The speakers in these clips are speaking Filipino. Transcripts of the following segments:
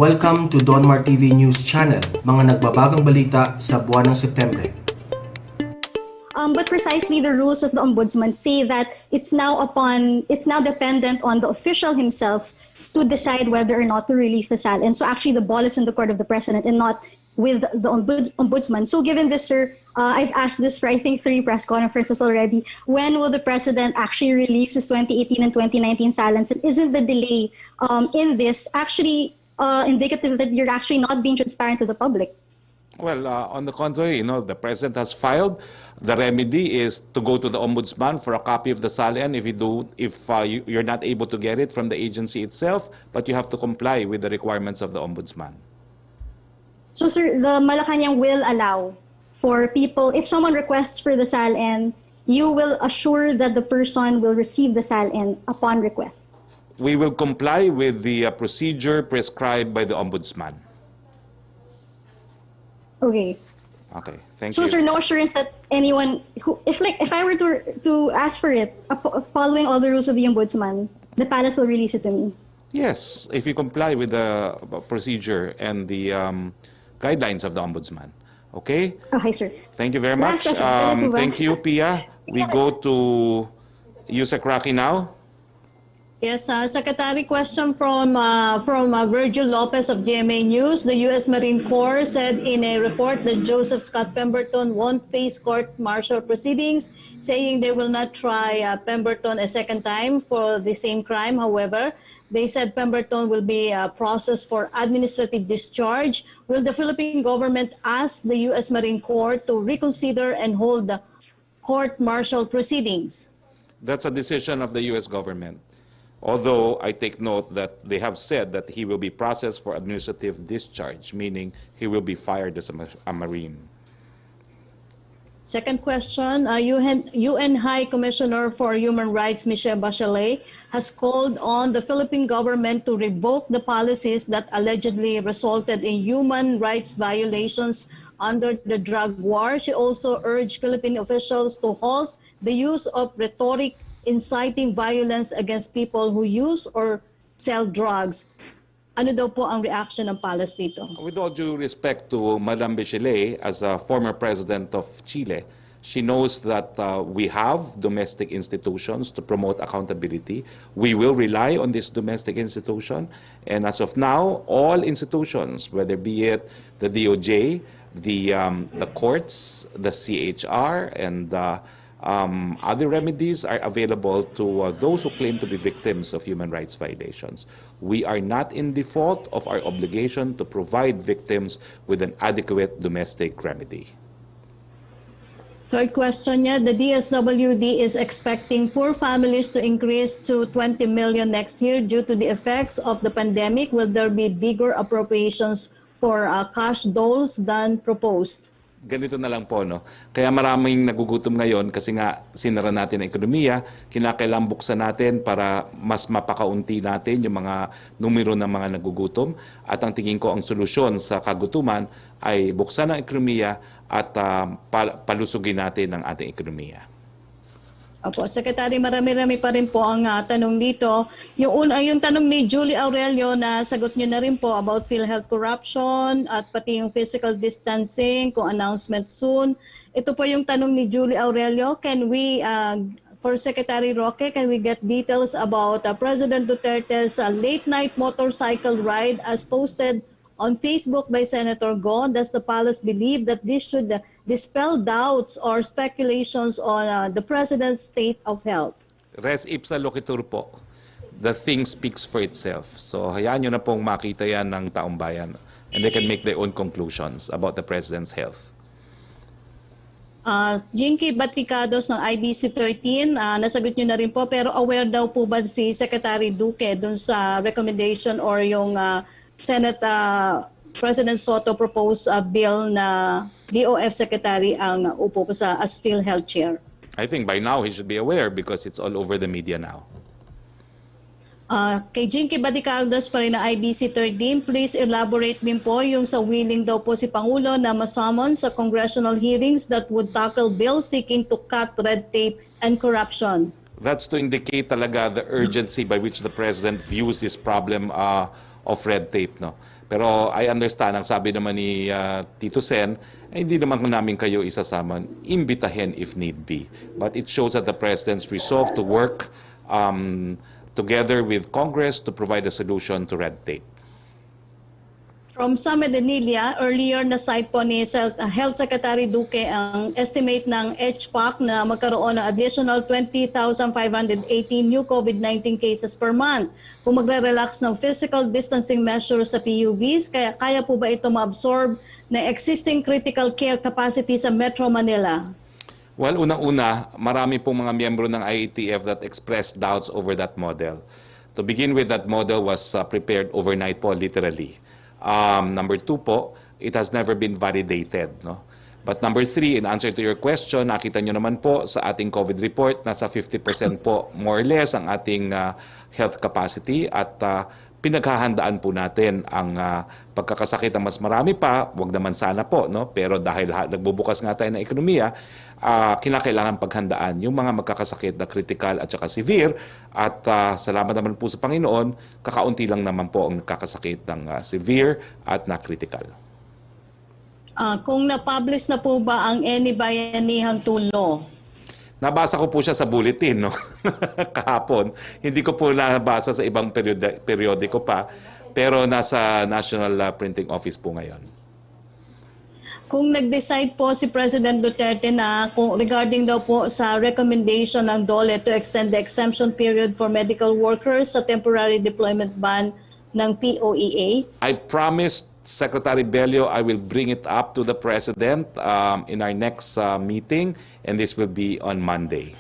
Welcome to Donmar TV News Channel, mga nagbabagang balita sa buwan ng Setyembre. But precisely the rules of the Ombudsman say that it's now dependent on the official himself to decide whether or not to release the SAL. And so actually the ball is in the court of the President and not with the Ombudsman. So given this, sir, I've asked this for I think 3 press conferences already. When will the President actually release his 2018 and 2019 SALs? And isn't the delay in this actually indicative that you're actually not being transparent to the public? Well, on the contrary, the President has filed. The remedy is to go to the Ombudsman for a copy of the SALN if you're not able to get it from the agency itself, but you have to comply with the requirements of the Ombudsman. So, sir, the Malacanang will allow for people, if someone requests for the SALN, you will assure that the person will receive the SALN upon request? We will comply with the procedure prescribed by the Ombudsman. Okay. Okay, thank So, you. sir, no assurance that anyone who, if I were to ask for it, following all the rules of the Ombudsman, the palace will release it to me? Yes, if you comply with the procedure and the guidelines of the Ombudsman. Okay? Okay, sir. Thank you very much. Last question. Thank you, Pia. We go to Yusek Rocky now. Yes, Secretary, question from Virgil Lopez of GMA News. The U.S. Marine Corps said in a report that Joseph Scott Pemberton won't face court-martial proceedings, saying they will not try Pemberton a second time for the same crime. However, they said Pemberton will be processed for administrative discharge. Will the Philippine government ask the U.S. Marine Corps to reconsider and hold the court-martial proceedings? That's a decision of the U.S. government. Although I take note that they have said that he will be processed for administrative discharge, meaning he will be fired as a Marine. Second question, UN High Commissioner for Human Rights, Michelle Bachelet, has called on the Philippine government to revoke the policies that allegedly resulted in human rights violations under the drug war. She also urged Philippine officials to halt the use of rhetoric inciting violence against people who use or sell drugs. Ano daw po ang reaction ng palace dito? With all due respect to Madame Bachelet, as a former president of Chile, she knows that we have domestic institutions to promote accountability. We will rely on this domestic institution. And as of now, all institutions, whether be it the DOJ, the courts, the CHR, and other remedies are available to those who claim to be victims of human rights violations. We are not in default of our obligation to provide victims with an adequate domestic remedy. Third question niya, the DSWD is expecting poor families to increase to 20 million next year due to the effects of the pandemic. Will there be bigger appropriations for cash doles than proposed? Ganito na lang po, no? Kaya maraming nagugutom ngayon kasi nga sinara natin ang ekonomiya, kinakailangan buksan natin para mas mapakaunti natin yung mga numero ng mga nagugutom. At ang tingin ko ang solusyon sa kagutuman ay buksan ang ekonomiya at palusugin natin ang ating ekonomiya. Opo, Secretary, marami-rami pa rin po ang tanong dito. Yung tanong ni Julie Aurelio na sagot niyo na rin po about PhilHealth corruption at pati yung physical distancing, kung announcement soon. Ito po yung tanong ni Julie Aurelio. Can we, for Secretary Roque, can we get details about President Duterte's late-night motorcycle ride as posted on Facebook by Senator Go? Does the palace believe that this should dispel doubts or speculations on the President's state of health? Res ipsa loquitur po. The thing speaks for itself. So hayaan nyo na pong makita yan ng taong bayan. And they can make their own conclusions about the President's health. Jinky Baticados ng IBC 13, nasagot nyo na rin po, pero aware daw po ba si Secretary Duque dun sa recommendation or yung Senate President Soto proposed a bill na DOF Secretary ang upo po sa as PhilHealth Chair? I think by now he should be aware because it's all over the media now. Kay Jinky Baticados pa rin na IBC 13, please elaborate din po yung sa willing daw po si Pangulo na masummon sa congressional hearings that would tackle bills seeking to cut red tape and corruption. That's to indicate talaga the urgency by which the President views this problem of red tape, no? Pero I understand, ang sabi naman ni Tito Sen, hindi naman namin kayo isasama, imbitahin if need be. But it shows that the President's resolve to work together with Congress to provide a solution to red tape. From Summit Enilia, earlier na cite po ni Health Secretary Duque ang estimate ng HPAC na magkaroon ng additional 20,518 new COVID-19 cases per month. Kung magre-relax ng physical distancing measures sa PUVs, kaya po ba ito ma-absorb na existing critical care capacity sa Metro Manila? Well, unang-una, marami pong mga miyembro ng IATF that expressed doubts over that model. To begin with, that model was prepared overnight po, literally. Number two po, it has never been validated. No? But number three, in answer to your question, nakita nyo naman po sa ating COVID report, nasa 50% po more or less ang ating health capacity at pinaghahandaan po natin ang pagkakasakit ng mas marami pa, wag naman sana po, no? Pero dahil nagbubukas nga tayo ng ekonomiya, kinakailangan paghandaan yung mga magkakasakit na critical at saka severe at salamat naman po sa Panginoon, kakaunti lang naman po ang nakakasakit ng severe at na critical. Kung na-publish na po ba ang Any Bayanihang Tulo? Nabasa ko po siya sa bulletin, no? Kahapon. Hindi ko po nabasa sa ibang periodiko pa, pero nasa National Printing Office po ngayon. Kung nag-decide po si President Duterte na kung regarding daw po sa recommendation ng DOLE to extend the exemption period for medical workers sa temporary deployment ban ng POEA, I promised Secretary Bello I will bring it up to the President in our next meeting, and this will be on Monday.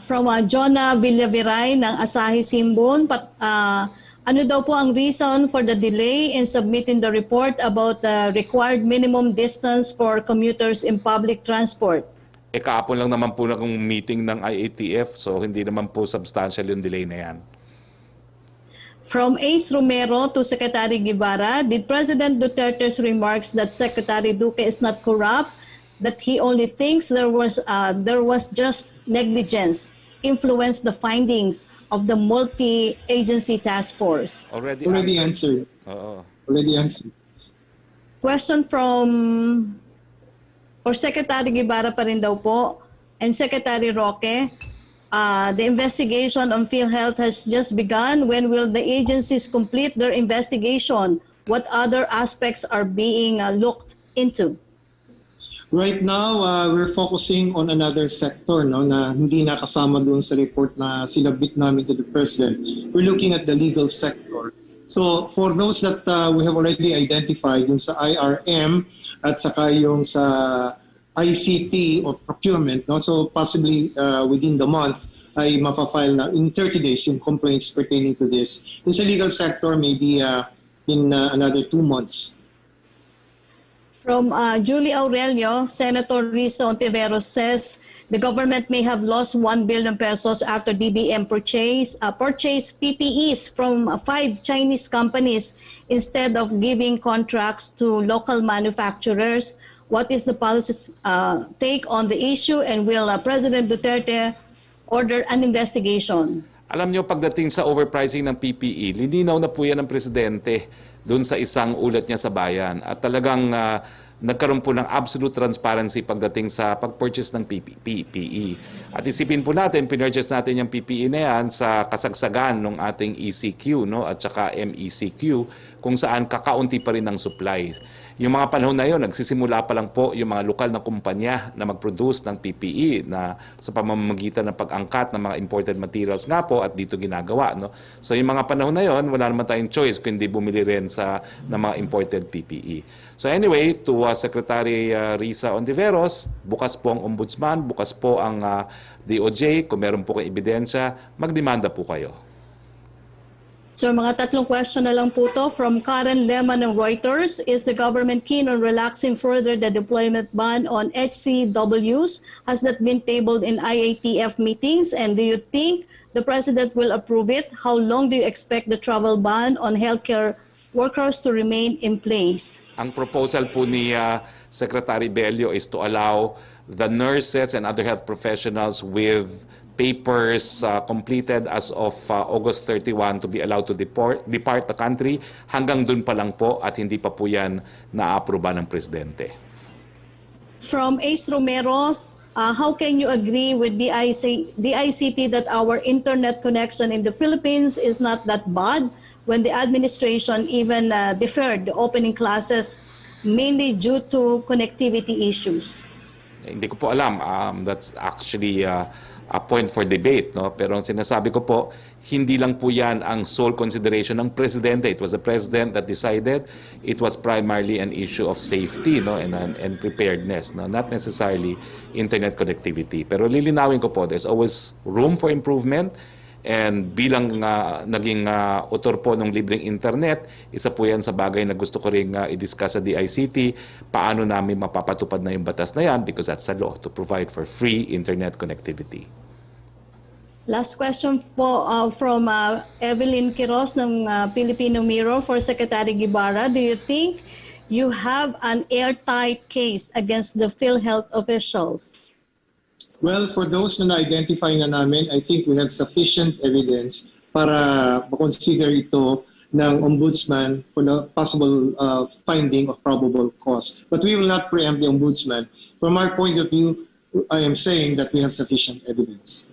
From Jonah Villaviray ng Asahi Simbon, ano daw po ang reason for the delay in submitting the report about the required minimum distance for commuters in public transport? Kahapon lang naman po ng meeting ng IATF, so hindi naman po substantial yung delay na yan. From Ace Romero to Secretary Guevara, did President Duterte's remarks that Secretary Duque is not corrupt, that he only thinks there was just negligence, influence the findings of the multi-agency task force? Already answered. Already answered. Question for Secretary Guevara pa rin daw po, and Secretary Roque. The investigation on PhilHealth has just begun. When will the agencies complete their investigation? What other aspects are being looked into? Right now, we're focusing on another sector, no, na hindi nakasama doon sa report na sinabit namin to the President. We're looking at the legal sector. So for those that we have already identified, yung sa IRM at saka yung sa ICT or procurement, no? So possibly within the month ay mapafile na in 30 days yung complaints pertaining to this. Yung sa legal sector, maybe in another 2 months. From Julie Aurelio, Senator Risa Ontiveros says the government may have lost 1 billion pesos after DBM purchased PPEs from 5 Chinese companies instead of giving contracts to local manufacturers. What is the policy's take on the issue, and will President Duterte order an investigation? Alam nyo, pagdating sa overpricing ng PPE, lininaw na po yan ng Presidente doon sa isang ulat niya sa bayan. At talagang nagkaroon po ng absolute transparency pagdating sa pag-purchase ng PPE. At isipin po natin, pinurchase natin yung PPE na yan sa kasagsagan ng ating ECQ, no? At saka MECQ, kung saan kakaunti pa rin ang supply. Yung mga panahon na yun, nagsisimula pa lang po yung mga lokal na kumpanya na mag-produce ng PPE na sa pamamagitan ng pag-angkat ng mga imported materials nga po at dito ginagawa. No? So yung mga panahon na yun, wala naman tayong choice kundi bumili rin ng mga imported PPE. So anyway, to Secretary Risa Ontiveros, bukas po ang Ombudsman, bukas po ang DOJ. Kung meron po kayong ebidensya, magdemanda po kayo. So mga tatlong question na lang po to from Karen Lema ng Reuters. Is the government keen on relaxing further the deployment ban on HCWs? Has that been tabled in IATF meetings? And do you think the President will approve it? How long do you expect the travel ban on healthcare workers to remain in place? Ang proposal po ni Secretary Bello is to allow the nurses and other health professionals with papers completed as of August 31 to be allowed to depart the country. Hanggang dun pa lang po at hindi pa po yan na-aproba ng Presidente. From Ace Romeros, how can you agree with the ICT that our internet connection in the Philippines is not that bad when the administration even deferred the opening classes mainly due to connectivity issues? Hindi ko po alam. That's actually a point for debate, no? Pero ang sinasabi ko po, hindi lang po yan ang sole consideration ng Presidente. It was the President that decided. It was primarily an issue of safety, no? and preparedness, no? Not necessarily internet connectivity. Pero lilinawin ko po, there's always room for improvement. And bilang naging author po ng libreng internet, isa po yan sa bagay na gusto ko rin i-discuss sa DICT, paano namin mapapatupad na yung batas na yan, because that's the law, to provide for free internet connectivity. Last question po from Evelyn Quiroz ng Filipino Mirror for Secretary Guevara. Do you think you have an airtight case against the PhilHealth officials? Well, for those na na-identify na namin, I think we have sufficient evidence para makonsider ito ng Ombudsman for the possible finding of probable cause. But we will not preempt the Ombudsman. From our point of view, I am saying that we have sufficient evidence.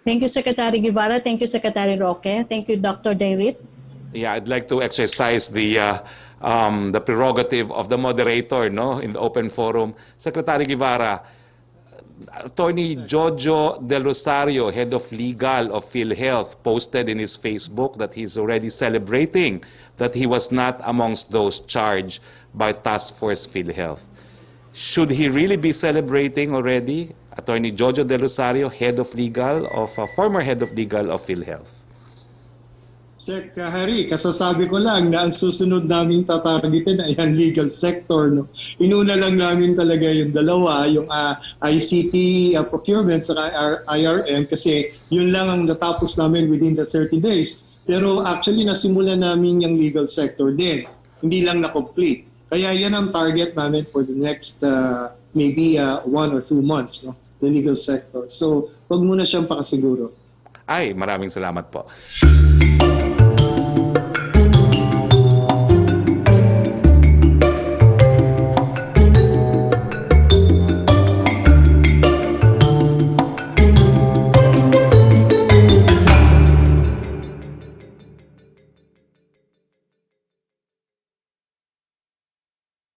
Thank you, Secretary Guevara. Thank you, Secretary Roque. Thank you, Dr. Dayrit. Yeah, I'd like to exercise the prerogative of the moderator, no, in the open forum. Secretary Guevara, Attorney Jojo Del Rosario, head of legal of PhilHealth, posted in his Facebook that he's already celebrating that he was not amongst those charged by Task Force PhilHealth. Should he really be celebrating already? Attorney Jojo Del Rosario, former head of legal of PhilHealth. Sec Harry, kasasabi ko lang na ang susunod naming tatargetin ay ang legal sector. No? Inuna lang namin talaga yung dalawa, yung ICT procurement sa IRM kasi yun lang ang natapos namin within the 30 days. Pero actually nasimulan namin yung legal sector din. Hindi lang na-complete. Kaya yan ang target namin for the next maybe 1 or 2 months, no? The legal sector. So, wag muna siyang pakasiguro. Ay, maraming salamat po.